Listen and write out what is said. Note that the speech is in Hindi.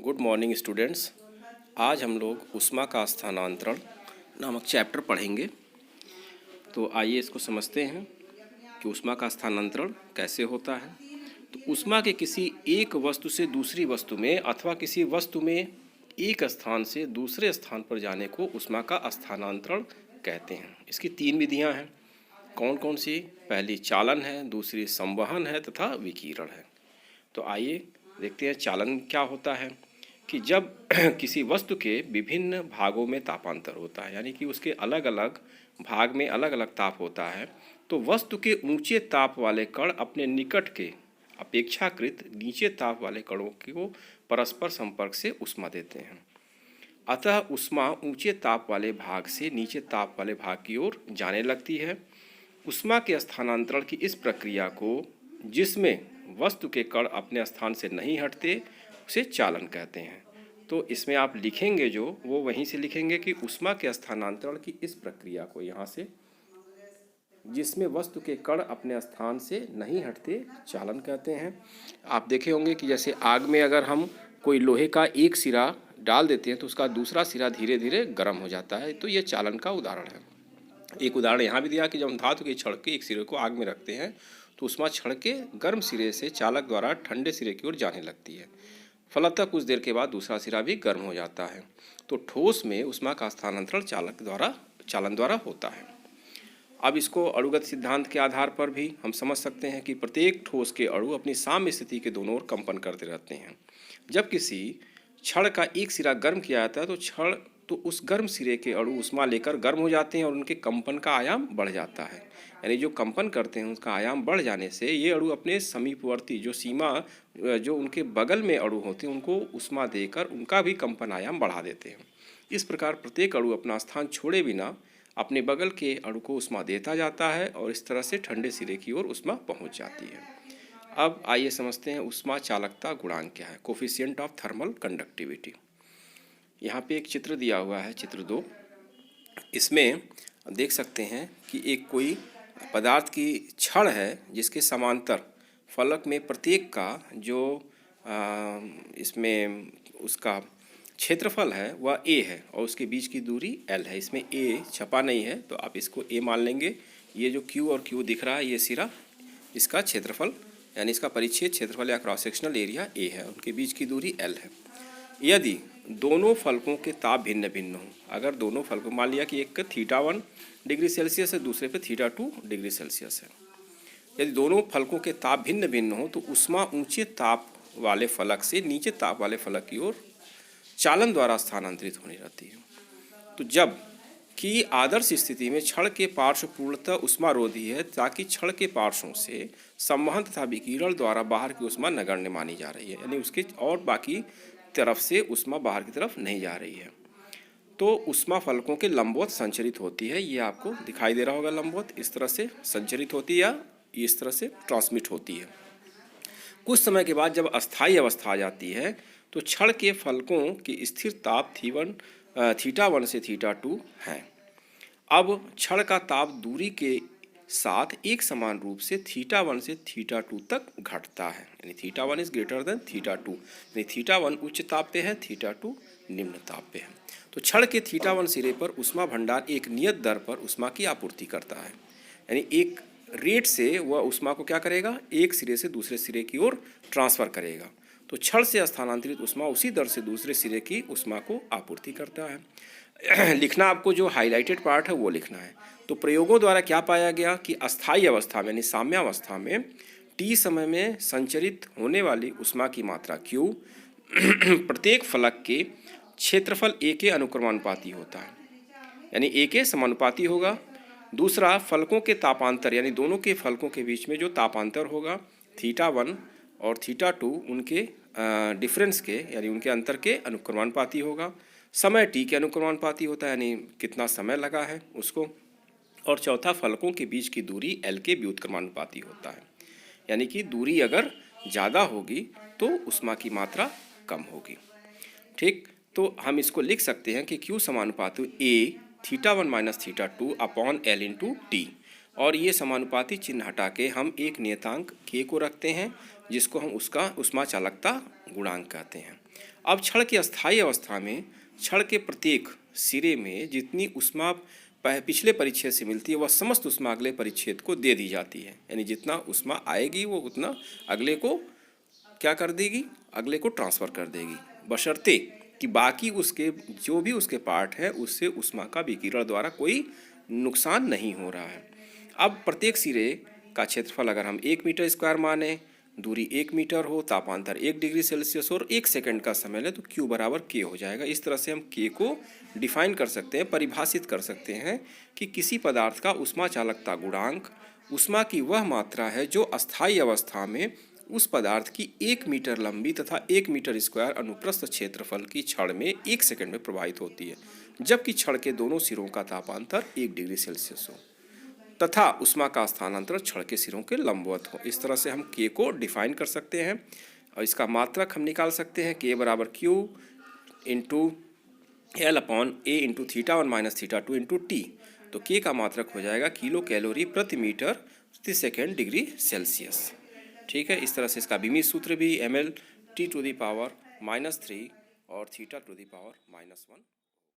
Good morning students. आज हम लोग ऊष्मा का स्थानांतरण नामक चैप्टर पढ़ेंगे। तो आइए इसको समझते हैं कि ऊष्मा का स्थानांतरण कैसे होता है। तो ऊष्मा के किसी एक वस्तु से दूसरी वस्तु में अथवा किसी वस्तु में एक स्थान से दूसरे स्थान पर जाने को ऊष्मा का स्थानांतरण कहते हैं। इसकी तीन विधियां हैं। कौन कौन सी? पहली चालन है, दूसरी संवहन है तथा विकिरण है। तो आइए देखते हैं चालन क्या होता है। कि जब किसी वस्तु के विभिन्न भागों में तापांतर होता है, यानी कि उसके अलग अलग भाग में अलग अलग ताप होता है, तो वस्तु के ऊंचे ताप वाले कण अपने निकट के अपेक्षाकृत नीचे ताप वाले कणों को परस्पर संपर्क से ऊष्मा देते हैं। अतः ऊष्मा ऊंचे ताप वाले भाग से नीचे ताप वाले भाग की ओर जाने लगती है। ऊष्मा के स्थानांतरण की इस प्रक्रिया को, जिसमें वस्तु के कण अपने स्थान से नहीं हटते, उसे चालन कहते हैं। तो इसमें आप लिखेंगे जो वो वहीं से लिखेंगे कि ऊष्मा के स्थानांतरण की इस प्रक्रिया को, यहाँ से, जिसमें वस्तु के कण अपने स्थान से नहीं हटते, चालन कहते हैं। आप देखे होंगे कि जैसे आग में अगर हम कोई लोहे का एक सिरा डाल देते हैं तो उसका दूसरा सिरा धीरे धीरे गर्म हो जाता है। तो ये चालन का उदाहरण है। एक उदाहरण यहाँ भी दिया कि जब हम धातु के छड़ के एक सिरे को आग में रखते हैं तो ऊष्मा छड़ के गर्म सिरे से चालक द्वारा ठंडे सिरे की ओर जाने लगती है। फलतः कुछ देर के बाद दूसरा सिरा भी गर्म हो जाता है। तो ठोस में ऊष्मा का स्थानांतरण चालन द्वारा होता है। अब इसको अणुगत सिद्धांत के आधार पर भी हम समझ सकते हैं कि प्रत्येक ठोस के अणु अपनी साम्य स्थिति के दोनों ओर कंपन करते रहते हैं। जब किसी छड़ का एक सिरा गर्म किया जाता है तो उस गर्म सिरे के अणु ऊष्मा लेकर गर्म हो जाते हैं और उनके कंपन का आयाम बढ़ जाता है। यानी जो कंपन करते हैं उसका आयाम बढ़ जाने से ये अणु अपने समीपवर्ती जो उनके बगल में अणु होते हैं उनको ऊष्मा देकर उनका भी कंपन आयाम बढ़ा देते हैं। इस प्रकार प्रत्येक अणु अपना स्थान छोड़े बिना अपने बगल के अणु को ऊष्मा देता जाता है और इस तरह से ठंडे सिरे की ओर ऊष्मा पहुँच जाती है। अब आइए समझते हैं ऊष्मा चालकता गुणांक क्या है, कोफिशिएंट ऑफ थर्मल कंडक्टिविटी। यहाँ पे एक चित्र दिया हुआ है, चित्र 2। इसमें देख सकते हैं कि एक कोई पदार्थ की छड़ है जिसके समांतर फलक में प्रत्येक का जो इसमें उसका क्षेत्रफल है वह a है और उसके बीच की दूरी l है। इसमें a छपा नहीं है तो आप इसको a मान लेंगे। ये जो q और q दिख रहा है ये सिरा, इसका क्षेत्रफल यानी इसका परिच्छेद क्षेत्रफल या क्रॉस सेक्शनल एरिया a है, उनके बीच की दूरी l है। यदि दोनों फलकों के ताप भिन्न भिन्न हों, अगर दोनों फलकों, मान लिया कि एक θ1 डिग्री सेल्सियस है, दूसरे पे θ2 डिग्री सेल्सियस है, यदि दोनों फलकों के ताप भिन्न भिन्न हो तो ऊष्मा ऊंचे ताप वाले फलक से नीचे ताप वाले फलक की ओर चालन द्वारा स्थानांतरित होनी रहती है। तो जब कि आदर्श स्थिति में छड़ के पार्श्व पूर्णतः ऊष्मारोधी है, ताकि छड़ के पार्श्वों से संवहन तथा विकिरण द्वारा बाहर की ऊष्मा नगण्य मानी जा रही है, यानी उसके और बाकी तरफ से ऊष्मा बाहर की तरफ नहीं जा रही है। तो ऊष्मा फलकों के लंबवत संचरित होती है। ये आपको दिखाई दे रहा होगा, लंबवत इस तरह से संचरित होती है या इस तरह से ट्रांसमिट होती है। कुछ समय के बाद जब अस्थायी अवस्था आ जाती है तो छड़ के फलकों की स्थिर ताप θ1 से θ2 है। अब छड़ का ताप दूरी के साथ एक समान रूप से θ1 से θ2 तक घटता है, यानी θ1 इज ग्रेटर देन θ2, यानी θ1 उच्च ताप पे है, θ2 निम्न ताप पे है। तो छड़ के θ1 सिरे पर ऊष्मा भंडार एक नियत दर पर ऊष्मा की आपूर्ति करता है, यानी एक रेट से वह ऊष्मा को क्या करेगा, एक सिरे से दूसरे सिरे की ओर ट्रांसफर करेगा। तो छड़ से स्थानांतरित ऊष्मा उसी दर से दूसरे सिरे की ऊष्मा को आपूर्ति करता है। लिखना आपको जो हाईलाइटेड पार्ट है वो लिखना है। तो प्रयोगों द्वारा क्या पाया गया कि अस्थायी अवस्था में यानी साम्यावस्था में t समय में संचरित होने वाली ऊष्मा की मात्रा q प्रत्येक फलक के क्षेत्रफल a के अनुक्रमानुपाती होता है, यानी a के समानुपाती होगा। दूसरा, फलकों के तापांतर यानी दोनों के फलकों के बीच में जो तापांतर होगा θ1 और θ2 उनके डिफरेंस के यानी उनके अंतर के अनुक्रमानुपाती होगा। समय t के अनुक्रमानुपाती होता है, यानी कितना समय लगा है उसको। और चौथा, फलकों के बीच की दूरी l के व्युत्क्रमानुपाती होता है, यानी कि दूरी अगर ज़्यादा होगी तो ऊष्मा की मात्रा कम होगी। ठीक, तो हम इसको लिख सकते हैं कि Q समानुपाती A θ1 minus θ2 upon L into T, और ये समानुपाती चिन्ह हटा के हम एक नियतांक K को रखते हैं जिसको हम उसका ऊष्मा चालकता गुणांक कहते हैं। अब क्षण की अस्थायी अवस्था में क्षण के प्रत्येक सिरे में जितनी ऊष्मा पिछले परिच्छेद से मिलती है वह समस्त ऊष्मा अगले परिच्छेद को दे दी जाती है। यानी जितना ऊष्मा आएगी वो उतना अगले को क्या कर देगी, अगले को ट्रांसफ़र कर देगी, बशर्ते कि बाकी उसके जो भी उसके पार्ट है उससे ऊष्मा का विकिरण द्वारा कोई नुकसान नहीं हो रहा है। अब प्रत्येक सिरे का क्षेत्रफल अगर हम 1 मीटर स्क्वायर माने, दूरी 1 मीटर हो, तापांतर 1 डिग्री सेल्सियस और 1 सेकंड का समय ले, तो Q बराबर K हो जाएगा। इस तरह से हम K को डिफाइन कर सकते हैं, परिभाषित कर सकते हैं कि किसी पदार्थ का ऊष्मा चालकता गुणांक ऊष्मा की वह मात्रा है जो अस्थायी अवस्था में उस पदार्थ की 1 मीटर लंबी तथा 1 मीटर स्क्वायर अनुप्रस्थ क्षेत्रफल की क्षण में 1 सेकंड में प्रवाहित होती है, जबकि क्षण के दोनों सिरों का तापांतर 1 डिग्री सेल्सियस हो तथा ऊष्मा का स्थानांतरण क्षण के सिरों के लंबवत हो। इस तरह से हम K को डिफाइन कर सकते हैं और इसका मात्रक हम निकाल सकते हैं K बराबर Q into L upon A into θ1 minus θ2 into T। तो K का मात्रक हो जाएगा किलो कैलोरी प्रति मीटर प्रति सेकेंड डिग्री सेल्सियस। ठीक है, इस तरह से इसका बीमित सूत्र भी ml T to the power -3 और θ टू दी पावर -1